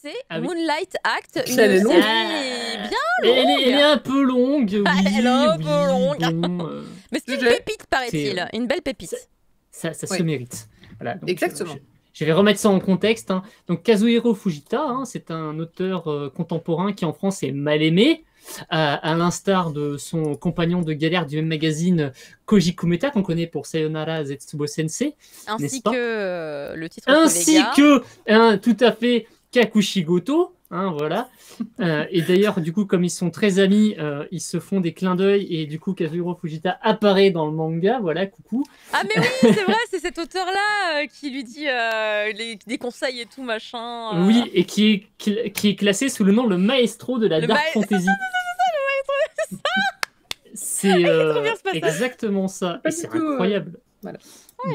c'est Ah oui. Moonlight Act, une Elle est longue. série bien Elle est un peu longue, oui, Elle est un peu oui, longue. bon, Mais c'est une Je l'ai. pépite, paraît-il. Une belle pépite. ça se Oui. mérite. Voilà, donc, Exactement. je vais remettre ça en contexte. Hein. Donc Kazuhiro Fujita, hein, c'est un auteur contemporain qui en France est mal aimé, à l'instar de son compagnon de galère du même magazine, Koji Kumeta, qu'on connaît pour Sayonara Zetsubo Sensei, Ainsi n'est-ce pas? que le titre Ainsi Kolega. que, tout à fait, Kakushigoto. Hein, voilà. Et d'ailleurs, du coup, comme ils sont très amis, ils se font des clins d'œil et du coup, Kazuhiro Fujita apparaît dans le manga. Voilà, coucou. Ah mais oui, c'est vrai, c'est cet auteur-là qui lui dit des conseils et tout, machin. Oui, et qui est classé sous le nom le maestro de la Le Dark Fantasy. C'est trop bien, ce passage. exactement ça. Pas Et du c'est tout, incroyable. voilà.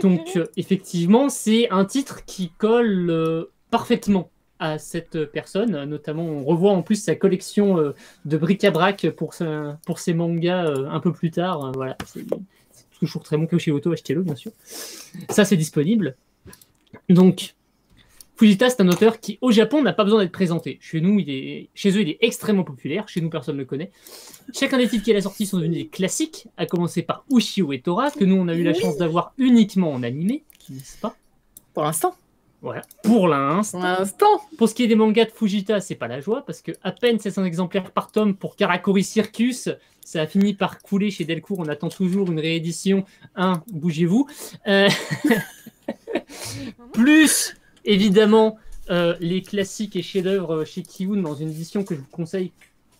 Donc, effectivement, c'est un titre qui colle parfaitement à cette personne. Notamment, on revoit en plus sa collection de bric-à-brac pour ses mangas un peu plus tard. Voilà, c'est toujours très bon que chez Auto, achetez-le, bien sûr. Ça, c'est disponible. Donc, Fujita, c'est un auteur qui, au Japon, n'a pas besoin d'être présenté. Chez eux, il est extrêmement populaire. Chez nous, personne ne le connaît. Chacun des titres qui a sorti sont devenus des classiques, à commencer par Ushio et Tora, que nous, on a eu la chance d'avoir uniquement en animé, n'est-ce pas? Pour l'instant. Voilà, pour l'instant. Pour l'instant. Pour ce qui est des mangas de Fujita, c'est pas la joie, parce que à peine 700 exemplaires par tome pour Karakuri Circus, ça a fini par couler chez Delcourt. On attend toujours une réédition. Bougez-vous. Plus, évidemment, les classiques et chefs-d'œuvre chez Kiun dans une édition que je vous conseille,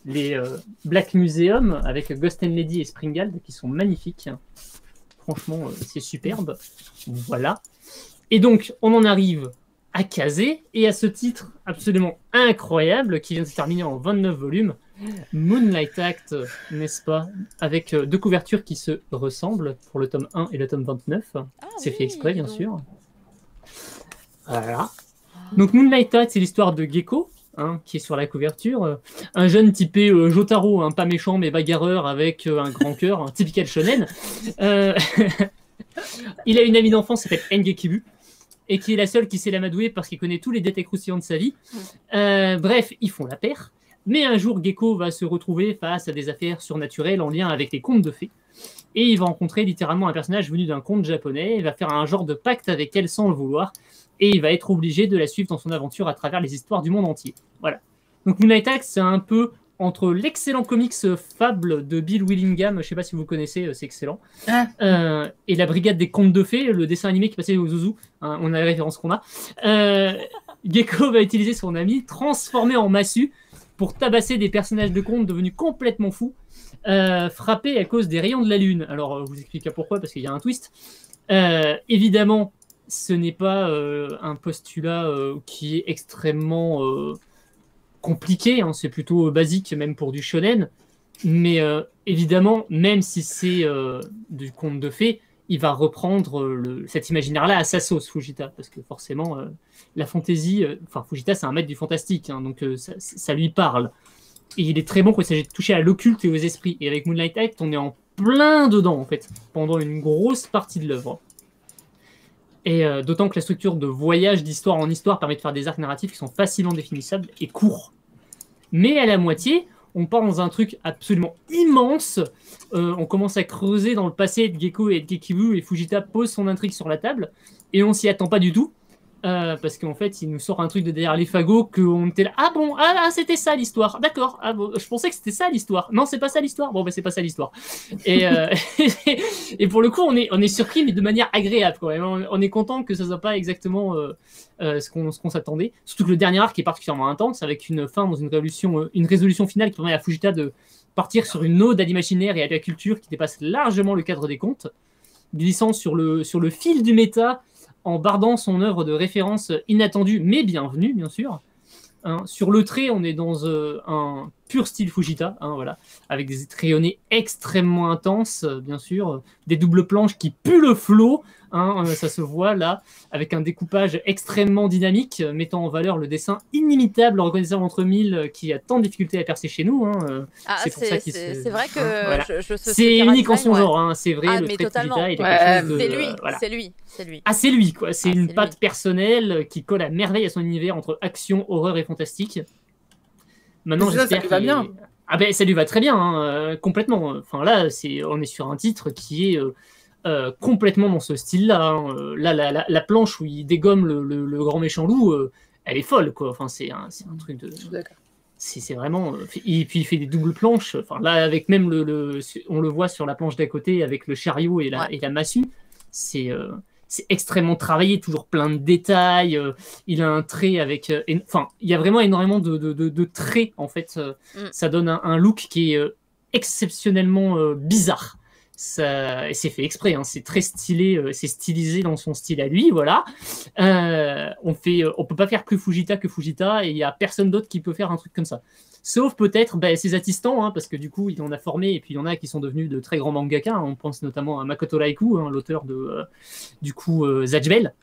les Black Museum avec Ghost and Lady et Springald, qui sont magnifiques. Franchement, c'est superbe. Voilà. Et donc, on en arrive à Kazé et à ce titre absolument incroyable qui vient de se terminer en 29 volumes, Moonlight Act, n'est-ce pas? Avec deux couvertures qui se ressemblent pour le tome 1 et le tome 29. C'est fait exprès, bien sûr. Voilà. Donc, Moonlight Act, c'est l'histoire de Gecko, hein, qui est sur la couverture. Un jeune typé Jotaro, pas méchant mais bagarreur avec un grand cœur, un typical shonen. Il a une amie d'enfance qui s'appelle Engekibu, et qui est la seule qui sait l'amadouer parce qu'il connaît tous les détails croustillants de sa vie. Bref, ils font la paire. Mais un jour, Gecko va se retrouver face à des affaires surnaturelles en lien avec les contes de fées. Et il va rencontrer littéralement un personnage venu d'un conte japonais. Il va faire un genre de pacte avec elle sans le vouloir. Et il va être obligé de la suivre dans son aventure à travers les histoires du monde entier. Voilà. Donc Moonlight Act, c'est un peu entre l'excellent comics Fable de Bill Willingham, je ne sais pas si vous connaissez, c'est excellent, et la Brigade des Contes de Fées, le dessin animé qui passait au Zouzou, hein, on a la référence qu'on a. Gecko va utiliser son ami transformé en massue pour tabasser des personnages de contes devenus complètement fous, frappés à cause des rayons de la lune. Alors, je vous explique pourquoi, parce qu'il y a un twist. Évidemment, ce n'est pas un postulat qui est extrêmement compliqué, hein, c'est plutôt basique même pour du shonen, mais évidemment, même si c'est du conte de fées, il va reprendre cet imaginaire-là à sa sauce, Fujita, parce que forcément, la fantaisie, Fujita c'est un maître du fantastique, hein, donc ça lui parle. Et il est très bon quand il s'agit de toucher à l'occulte et aux esprits, et avec Moonlight Act, on est en plein dedans, en fait, pendant une grosse partie de l'œuvre. Et d'autant que la structure de voyage d'histoire en histoire permet de faire des arcs narratifs qui sont facilement définissables et courts. Mais à la moitié, on part dans un truc absolument immense. On commence à creuser dans le passé de Gecko et de Gekibu, et Fujita pose son intrigue sur la table, et on s'y attend pas du tout. Parce qu'en fait, il nous sort un truc de derrière les fagots qu'on était là. Ah bon, c'était ça l'histoire. D'accord. Ah bon, je pensais que c'était ça l'histoire. Non, c'est pas ça l'histoire. Bon, ben c'est pas ça l'histoire. Et, et pour le coup, on est surpris, mais de manière agréable quand même. On est content que ça soit pas exactement ce qu'on s'attendait. Surtout que le dernier arc est particulièrement intense, avec une fin dans une résolution finale qui permet à Fujita de partir sur une ode à l'imaginaire et à la culture qui dépasse largement le cadre des contes, glissant sur le fil du méta, en bardant son œuvre de référence inattendue, mais bienvenue, bien sûr. Sur le trait, on est dans un pur style Fujita, hein, voilà, avec des crayonnés extrêmement intenses, bien sûr, des doubles planches qui puent le flow, hein, ça se voit là, avec un découpage extrêmement dynamique, mettant en valeur le dessin inimitable, reconnaissable entre mille, qui a tant de difficultés à percer chez nous. Hein, c'est vrai que voilà. ce c'est unique en son design, genre, hein, c'est vrai, le trait de Fujita, il a quelque chose de... c'est lui. Ah, c'est lui, quoi. C'est une patte personnelle qui colle à merveille à son univers entre action, horreur et fantastique. Maintenant, j'espère ça lui va bien. Ah ben, ça lui va très bien, hein, complètement. Enfin là, on est sur un titre qui est complètement dans ce style-là. Hein. Là, la planche où il dégomme le grand méchant loup, elle est folle, quoi. Enfin, c'est un truc de. C'est vraiment. Et puis il fait des doubles planches. Enfin là, avec même on le voit sur la planche d'à côté avec le chariot et la massue. C'est extrêmement travaillé, toujours plein de détails. Il a un trait avec... Enfin, il y a vraiment énormément de traits, en fait. Ça donne un look qui est exceptionnellement bizarre. Et c'est fait exprès, hein, c'est très stylé, c'est stylisé dans son style à lui, voilà. On peut pas faire plus Fujita que Fujita, et il y a personne d'autre qui peut faire un truc comme ça. Sauf peut-être ses assistants, hein, parce que du coup, il en a formé, et puis il y en a qui sont devenus de très grands mangaka. Hein. On pense notamment à Makoto Raikou, hein, l'auteur de Zatch-Bell,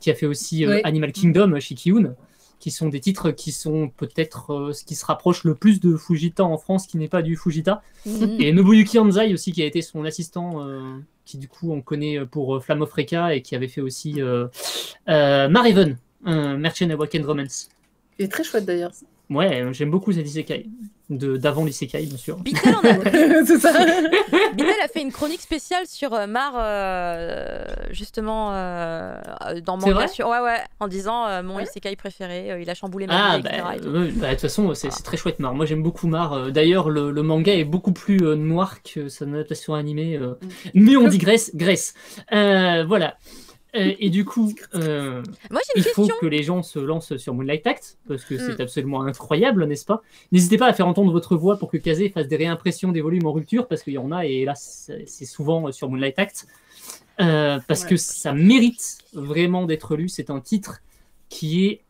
qui a fait aussi Animal Kingdom, Shiki-un, qui sont des titres qui sont peut-être ce qui se rapproche le plus de Fujita en France, qui n'est pas du Fujita. Et Nobuyuki Anzai aussi, qui a été son assistant, qui du coup on connaît pour Flame of Recca, et qui avait fait aussi Maraven, Merchant Awakened Romance. Il est très chouette d'ailleurs. Ouais, j'aime beaucoup cet isekai, d'avant l'isekai, bien sûr. Bitel C'est ça. Bitel a fait une chronique spéciale sur Mar, justement, dans Manga. Ouais, en disant mon isekai préféré, il a chamboulé ma vie, etc. De toute façon, c'est très chouette, Mar. Moi, j'aime beaucoup Mar. D'ailleurs, le manga est beaucoup plus noir que son adaptation animée. Mais on digresse. Voilà. Et du coup, moi, il faut que les gens se lancent sur Moonlight Act, parce que c'est absolument incroyable, n'est-ce pas? N'hésitez pas à faire entendre votre voix pour que Kazé fasse des réimpressions des volumes en rupture, parce qu'il y en a, et là, c'est souvent sur Moonlight Act, parce que ça mérite vraiment d'être lu. C'est un titre qui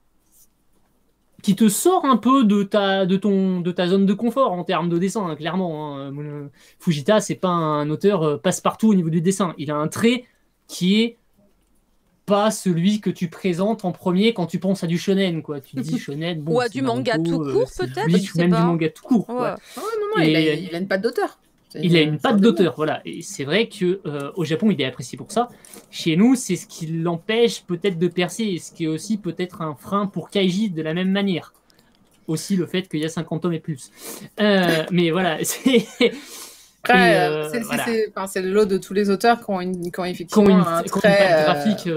te sort un peu de ta zone de confort en termes de dessin, hein, clairement. Hein. Fujita, c'est pas un auteur passe-partout au niveau du dessin. Il a un trait qui est pas celui que tu présentes en premier quand tu penses à du shonen, quoi. Tu te dis shonen, bon, ou à du manga tout court, peut-être, ou même du manga tout court. Quoi. Non, il a une patte d'auteur. Il a une patte d'auteur, voilà. Et c'est vrai que au Japon, il est apprécié pour ça. Chez nous, c'est ce qui l'empêche peut-être de percer, et ce qui est aussi peut-être un frein pour Kaiji de la même manière. Aussi le fait qu'il y a 50 tomes et plus. Mais voilà, c'est... Après, c'est le lot de tous les auteurs qui ont effectivement un trait graphique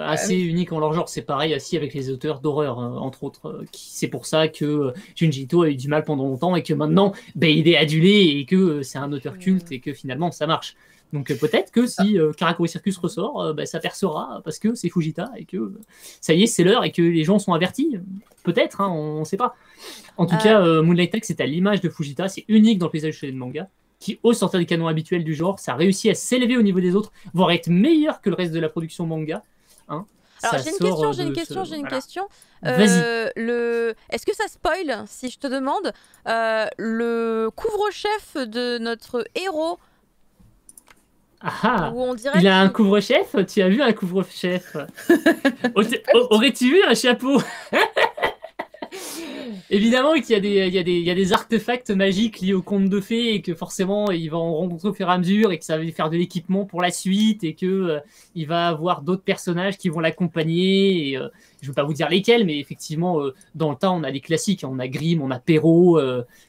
assez unique en leur genre. C'est pareil aussi avec les auteurs d'horreur, entre autres. C'est pour ça que Junji Ito a eu du mal pendant longtemps, et que maintenant, il est adulé, et que c'est un auteur culte, et que finalement, ça marche. Donc peut-être que si Karakuri Circus ressort, ça percera, parce que c'est Fujita, et que ça y est, c'est l'heure, et que les gens sont avertis. Peut-être, hein, on ne sait pas. En tout cas, Moonlight Act, c'est à l'image de Fujita. C'est unique dans le paysage shonen manga, qui, au sortir des canons habituels du genre, ça réussit à s'élever au niveau des autres, voire être meilleur que le reste de la production manga. Hein. Alors j'ai une question. Vas-y. Est-ce que ça spoil, si je te demande, le couvre-chef de notre héros? Ah, il a un couvre-chef? Tu as vu un couvre-chef? Aurais-tu vu un chapeau? Évidemment qu'il y a des artefacts magiques liés au conte de fées, et que forcément il va en rencontrer au fur et à mesure, et que ça va faire de l'équipement pour la suite, et que il va avoir d'autres personnages qui vont l'accompagner. Et je ne vais pas vous dire lesquels, mais effectivement dans le tas on a les classiques, on a Grimm, on a Perrault,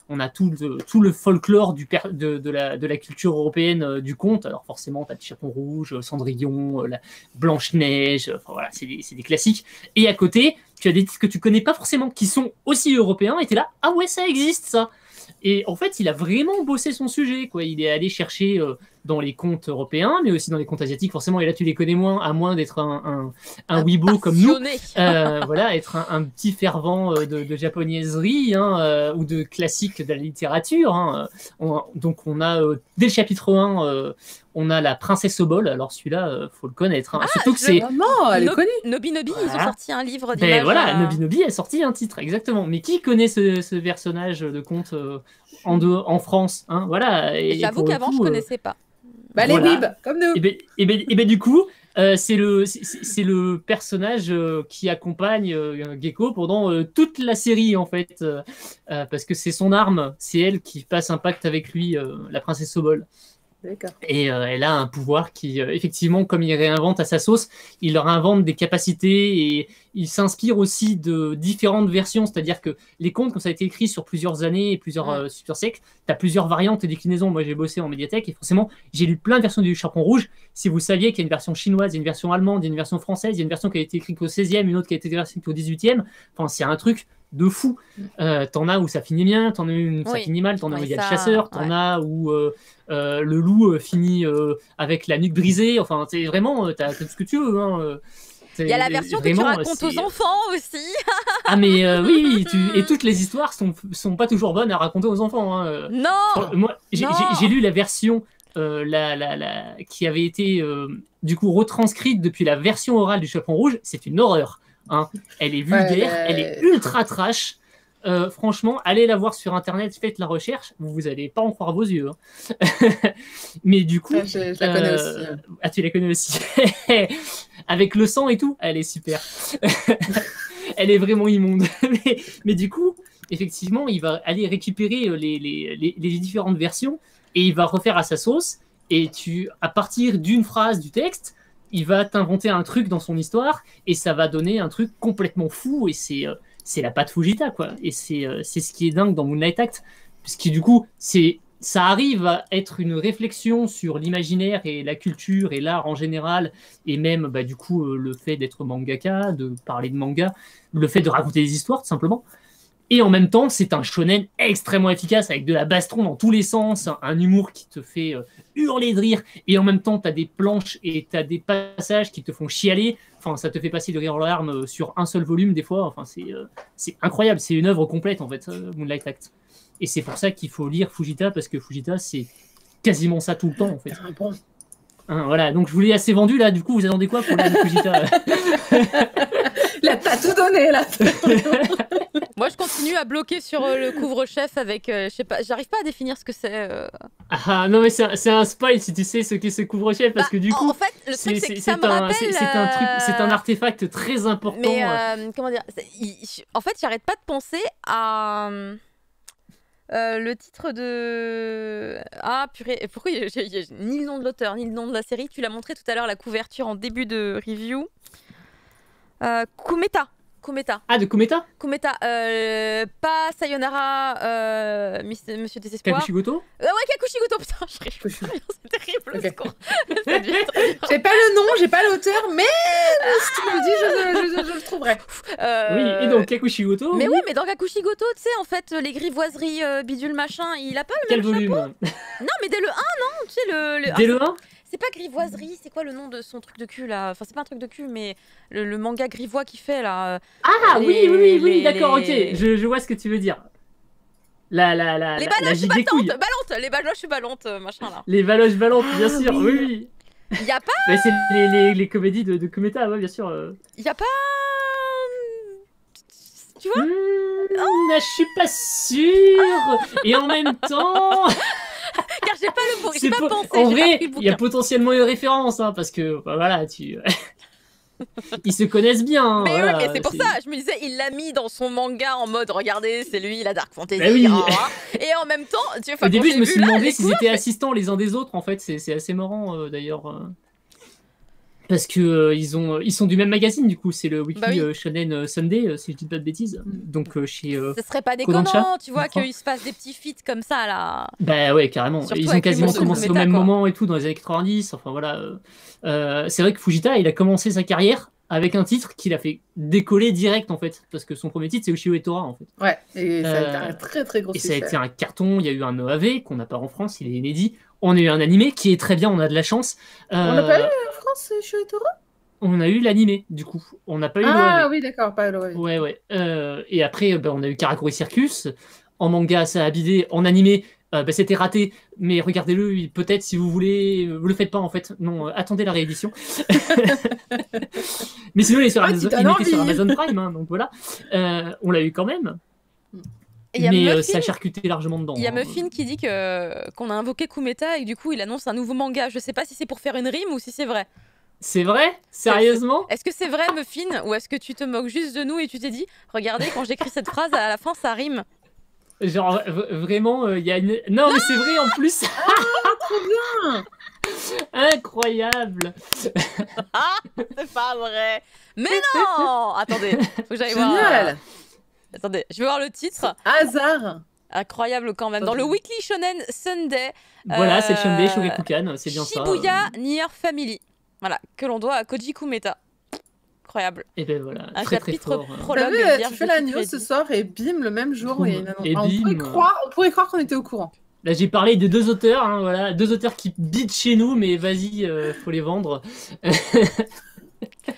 on a tout le folklore de la culture européenne du conte. Alors forcément tu as le Chiron Rouge, Cendrillon, la Blanche-Neige, enfin voilà, c'est des classiques. Et à côté tu as des titres que tu connais pas forcément, qui sont aussi européens, et t'es là, ah ouais, ça existe ça. Et en fait, il a vraiment bossé son sujet, quoi. Il est allé chercher dans les contes européens, mais aussi dans les contes asiatiques, forcément, et là tu les connais moins, à moins d'être un weebo comme nous, voilà, être un petit fervent de japonaiserie, hein, ou de classique de la littérature, hein. Donc on a, dès le chapitre 1, on a la princesse au bol, alors celui-là, faut le connaître, hein. Surtout que c'est... Non, elle est connue. Nobi, voilà. Ils ont sorti un livre d'images. Voilà, Nobi a sorti un titre, exactement. Mais qui connaît ce personnage de conte en France, hein, voilà. J'avoue qu'avant, je connaissais pas. Bah, les bibs, comme nous. Et ben du coup, c'est le personnage qui accompagne Gecko pendant toute la série, en fait. Parce que c'est son arme, c'est elle qui passe un pacte avec lui, la princesse au bol. Et elle a un pouvoir qui, effectivement, comme il réinvente à sa sauce, il leur invente des capacités et il s'inspire aussi de différentes versions. C'est-à-dire que les contes, comme ça a été écrit sur plusieurs années et plusieurs siècles, tu as plusieurs variantes et déclinaisons. Moi, j'ai bossé en médiathèque et forcément, j'ai lu plein de versions du Chaperon Rouge. Si vous saviez qu'il y a une version chinoise, il y a une version allemande, il y a une version française, il y a une version qui a été écrite au 16e, une autre qui a été écrite au 18e. Enfin, c'est un truc de fou. T'en as où ça finit bien, t'en as où ça finit mal, t'en as où il y a le chasseur, t'en as où le loup finit avec la nuque brisée. Enfin, c'est vraiment, t'as tout ce que tu veux. Hein. Il y a la version que tu racontes aux enfants aussi. Ah mais oui, et toutes les histoires sont pas toujours bonnes à raconter aux enfants. Hein. Non. Moi, j'ai lu la version qui avait été du coup retranscrite depuis la version orale du Chaperon Rouge. C'est une horreur. Hein. Elle est vulgaire, elle est ultra trash. Franchement, allez la voir sur internet, faites la recherche, vous allez pas en croire vos yeux. Hein. Mais du coup, je la connais aussi. Ah, tu la connais aussi. Avec le sang et tout, elle est super. Elle est vraiment immonde. mais du coup, effectivement, il va aller récupérer les différentes versions et il va refaire à sa sauce. Et à partir d'une phrase du texte, il va t'inventer un truc dans son histoire et ça va donner un truc complètement fou et c'est la patte Fujita, quoi. Et c'est ce qui est dingue dans Moonlight Act, puisque du coup, ça arrive à être une réflexion sur l'imaginaire et la culture et l'art en général, et même, du coup, le fait d'être mangaka, de parler de manga, le fait de raconter des histoires, tout simplement. Et en même temps, c'est un shonen extrêmement efficace, avec de la baston dans tous les sens, un humour qui te fait hurler de rire, et en même temps, tu as des planches et tu as des passages qui te font chialer. Enfin, ça te fait passer de rire en larmes sur un seul volume, des fois. Enfin, c'est incroyable, c'est une œuvre complète, en fait, Moonlight Act. Et c'est pour ça qu'il faut lire Fujita, parce que Fujita, c'est quasiment ça tout le temps, en fait. Bon. Hein, voilà, donc je vous l'ai assez vendu, là, du coup, vous attendez quoi pour lire Fujita? Là, t'as tout donné, là. Moi, je continue à bloquer sur le couvre-chef avec, je sais pas, j'arrive pas à définir ce que c'est. Ah non, mais c'est un spoil si tu sais ce qu'est ce couvre-chef, parce que du coup, en fait, le truc, c'est que ça me rappelle... c'est un artefact très important. Mais comment dire, en fait, j'arrête pas de penser à le titre de... Ah purée, pourquoi j'ai ni le nom de l'auteur, ni le nom de la série. Tu l'as montré tout à l'heure, la couverture en début de review. Kumeta. Ah, de Kumeta? Kumeta, pas Sayonara, Monsieur Désespoir. Kakushigoto? Ouais, Kakushigoto, putain, c'est terrible, okay. J'ai pas le nom, j'ai pas l'auteur, mais si tu me le dis, je le trouverai. Oui, et donc Kakushigoto. Mais oui, mais dans Kakushigoto, tu sais, en fait, les grivoiseries bidule machin, il a pas le même volume? Non, mais dès le 1, non, tu sais, Dès le 1? C'est pas grivoiserie, c'est quoi le nom de son truc de cul là? Enfin, c'est pas un truc de cul, mais le manga grivois qu'il fait là. Ah oui, d'accord, ok, je vois ce que tu veux dire. Les baloches ballantes, les baloches ballantes, machin là. Les baloches ballantes, bien sûr, oui. Y a pas. Mais c'est les comédies de Kumeta, ouais, bien sûr. Y a pas. Tu vois? Je suis pas sûre. Et en même temps. Car j'ai pas le j'ai pas pensé. En vrai, il y a potentiellement une référence, hein, parce que voilà, ils se connaissent bien. Mais voilà, oui, mais c'est pour ça. Je me disais, il l'a mis dans son manga en mode, regardez, c'est lui, la Dark Fantasy. Bah oui. Et en même temps, tu vois, au début, je me suis demandé s'ils étaient assistants les uns des autres. En fait, c'est assez marrant d'ailleurs. Parce que ils sont du même magazine, du coup, c'est le Weekly Shonen Sunday, si je dis pas de bêtises. Donc chez. Ce serait pas déconnant, Kodansha, tu vois, qu'ils se fassent des petits feats comme ça là. Bah ouais, carrément. Surtout ils ont quasiment commencé au même moment et tout, dans les années 90. Enfin voilà. C'est vrai que Fujita, il a commencé sa carrière avec un titre qu'il a fait décoller direct en fait, parce que son premier titre c'est Ushio Tora en fait. Ouais, et ça a été un très très gros succès. Et ça a été un carton, il y a eu un OAV qu'on n'a pas en France, il est inédit. On a eu un animé qui est très bien, on a de la chance. On n'a pas eu en France Ushio Tora? On a eu l'animé du coup, on n'a pas eu l'OAV. Ah oui d'accord, pas l'OAV. Ouais. Et après on a eu Karakuri Circus, en manga ça a bidé, en animé c'était raté, mais regardez-le, peut-être si vous voulez, le faites pas en fait, non, attendez la réédition. Mais sinon il est sur Amazon Prime, hein, donc voilà, on l'a eu quand même. Mais ça a charcuté largement dedans. Il y a Muffin qui dit qu'on a invoqué Kumeta et du coup il annonce un nouveau manga. Je sais pas si c'est pour faire une rime ou si c'est vrai. C'est vrai? Sérieusement? Est-ce que c'est vrai Muffin ou est-ce que tu te moques juste de nous et tu t'es dit regardez quand j'écris cette phrase à la fin ça rime? Genre vraiment il y a une... Non mais c'est vrai en plus. Trop bien. Incroyable. C'est pas vrai. Mais non. Attendez, faut que j'aille voir. Attendez, je vais voir le titre. Hasard. Incroyable quand même. Dans le Weekly Shonen Sunday. Voilà, c'est le Sunday Shogakukan, c'est bien ça. Shibuya Nier Family. Voilà, que l'on doit à Koji Kumeta. Incroyable. Et ben voilà, un très, chapitre très fort. Prologue. Tu fais la news ce soir et bim, le même jour. Et bim. On pourrait croire qu'on était au courant. Là, j'ai parlé de 2 auteurs, hein, voilà, 2 auteurs qui bident chez nous, mais vas-y, faut les vendre.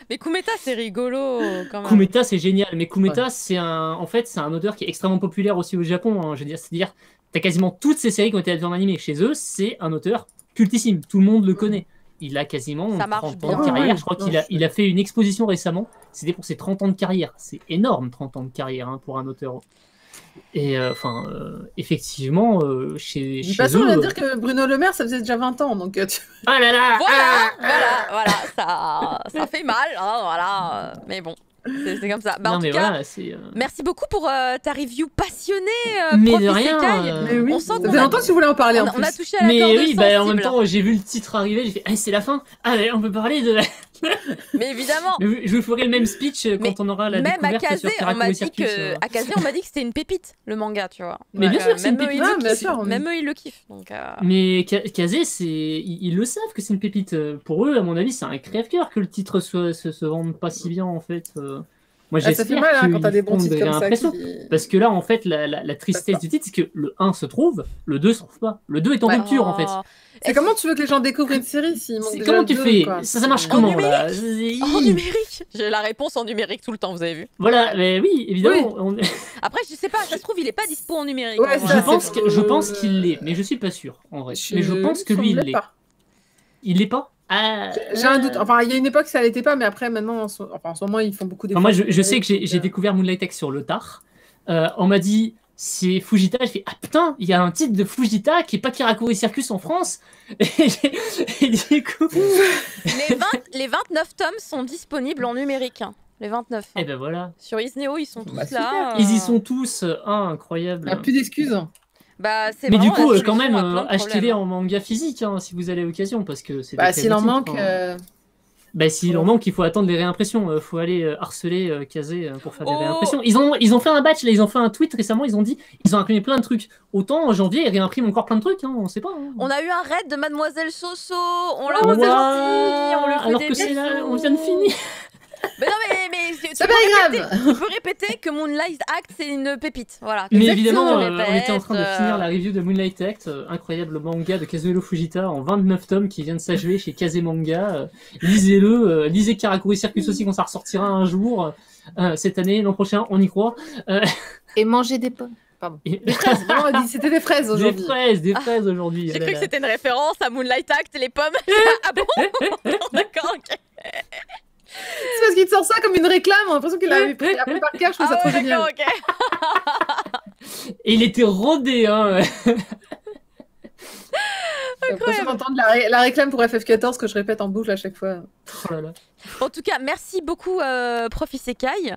Mais Kumeta, c'est rigolo quand même. Kumeta, c'est génial, mais Kumeta, c'est en fait, c'est un auteur qui est extrêmement populaire aussi au Japon. Hein, je veux dire, c'est-à-dire, t'as quasiment toutes ces séries qui ont été adaptées en animé. Chez eux, c'est un auteur cultissime, tout le monde le connaît. Il a quasiment 30 ans de carrière. Je crois qu'il a fait une exposition récemment. C'était pour ses 30 ans de carrière. C'est énorme, 30 ans de carrière hein, pour un auteur. Et effectivement, chez eux... on vient de dire que Bruno Le Maire, ça faisait déjà 20 ans. Donc Ah là là. Voilà, ça fait mal. Hein, voilà. Mais bon. C'est comme ça. Bah, non, en tout cas, merci beaucoup pour ta review passionnée. Mais de rien. Mais oui, on sent ça fait longtemps que tu voulais en parler. On a touché à la corde oui, sensible. En même temps, j'ai vu le titre arriver, j'ai fait ah, c'est la fin. Ah, mais on peut parler de. Mais évidemment. Mais je vous ferai le même speech quand on aura la découverte sur Karakuri Circus. À Kazé, on m'a dit que c'était une pépite, le manga, tu vois. Mais bien sûr, c'est une pépite. Même eux, ils le kiffent. Donc, Mais Kazé, ils le savent que c'est une pépite. Pour eux, à mon avis, c'est un crève-cœur que le titre se vende pas si bien, en fait. Moi, ça fait mal hein, quand t'as des bons titres comme ça. Parce que là, en fait, la tristesse du titre, c'est que le 1 se trouve, le 2 se trouve pas. Le 2 est en rupture, en fait. C'est comment tu veux que les gens découvrent une série s'ils manquent déjà comment tu fais quoi. Ça marche comment là En numérique. J'ai la réponse en numérique tout le temps, vous avez vu. Voilà, mais oui, évidemment. Oui. Après, je sais pas, ça se trouve, il est pas dispo en numérique. Ouais, je pense qu'il l'est, mais je suis pas sûr, en vrai. Mais je pense que lui, il l'est. Il l'est pas? J'ai un doute. Enfin, il y a une époque, ça l'était pas, mais après, maintenant, en ce moment, ils font beaucoup d'efforts. Moi, je sais que j'ai découvert Moonlight X sur le tard. On m'a dit, c'est Fujita. Je fais, ah putain, il y a un titre de Fujita qui est pas Karakuri Circus en France. Et du coup... les 29 tomes sont disponibles en numérique. Hein. Les 29. Et ben voilà. Sur Isneo, ils sont tous là. Ils y sont tous. Incroyable. Il n'y a plus d'excuses. Bah, mais du coup, quand même, achetez-les en manga physique hein, si vous avez l'occasion, parce que c'est. S'il en manque. S'il en manque, il faut attendre les réimpressions. Il faut aller harceler Kazé pour faire des réimpressions. Ils ont fait un batch, là, ils ont fait un tweet récemment. Ils ont dit, ils ont imprimé plein de trucs. Autant en janvier, ils réimpriment encore plein de trucs. Hein, on sait pas. Hein. On a eu un raid de Mademoiselle Soso. On l'a reçu gentil. On le fait alors que c'est là, on vient de finir. Mais non, mais c'est pas grave. Tu peux répéter que Moonlight Act c'est une pépite, voilà. Mais évidemment, on était en train de finir la review de Moonlight Act, incroyable manga de Kazuhiro Fujita en 29 tomes qui vient de s'achever chez Kazé Manga. Lisez-le, lisez Karakuri Circus aussi quand ça ressortira un jour. Cette année, l'an prochain, on y croit. Et mangez des pommes. Pardon. Des fraises, non, on a dit c'était des fraises aujourd'hui. Des fraises aujourd'hui. J'ai cru que c'était une référence à Moonlight Act et les pommes. Ah bon? D'accord, ok. C'est parce qu'il te sort ça comme une réclame, on a l'impression qu'il l'avait pris après par cœur, je trouve ça trop génial. Okay. Et il était rodé, hein. J'ai l'impression d'entendre la réclame pour FF14 que je répète en boucle à chaque fois. Oh là là. En tout cas, merci beaucoup, Prof Isekai.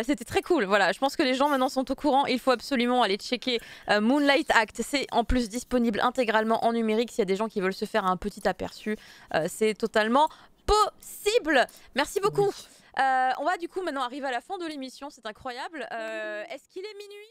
C'était très cool. Voilà, je pense que les gens maintenant sont au courant. Il faut absolument aller checker Moonlight Act. C'est en plus disponible intégralement en numérique. S'il y a des gens qui veulent se faire un petit aperçu, c'est totalement possible. Merci beaucoup. On va du coup maintenant arriver à la fin de l'émission. C'est incroyable. Est-ce qu'il est minuit ?